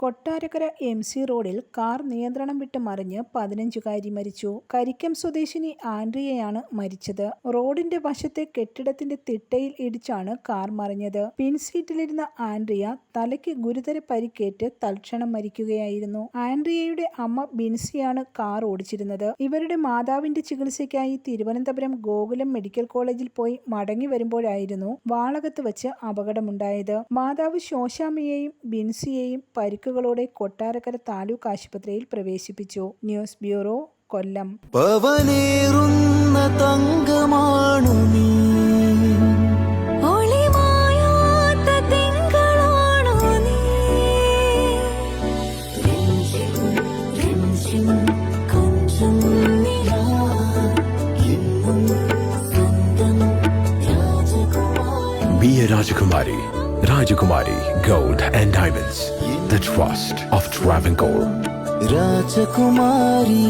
Kottarakkara MC റോഡിൽ car നിയന്ത്രണം വിട്ട് മറിഞ്ഞ് 15-കാരി മരിച്ചു. കരിക്കം സ്വദേശിനി ആൻഡ്രിയയാണ് മരിച്ചത്. റോഡിന്റെ വശത്തെ കെട്ടിടത്തിന്റെ തിട്ടയിൽ ഇടിച്ചാണ് കാർ മറിഞ്ഞത്. പിൻസീറ്റിലിരുന്ന ആൻഡ്രിയ തലയ്ക്ക് ഗുരുതര പരിക്കേറ്റ് തൽക്ഷണം മരിക്കുകയായിരുന്നു. ആൻഡ്രിയയുടെ അമ്മ ബിൻസിയാണ് കാർ ഓടിച്ചിരുന്നത്. ഇവരുടെ മാതാവിന്റെ ചികിത്സയ്ക്കായി തിരുവനന്തപുരം ഗോകുലം മെഡിക്കൽ കോളേജിൽ പോയി മടങ്ങി വരുമ്പോഴായിരുന്നു വാളകത്ത് വച്ച് അപകടമുണ്ടായത്. മാതാവ് ശോശാമ്മയെയും ബിൻസിയെയും പരിക്കുകളോടെ കൊട്ടാരക്കര താലൂക്ക് ആശുപത്രിയിൽ പ്രവേശിപ്പിച്ചു. ന്യൂസ് ബ്യൂറോ, കൊല്ലം. തങ്കമാണു നീ, Be a Rajakumari. Rajakumari Gold and Diamonds. The trust of Travancore. Rajakumari.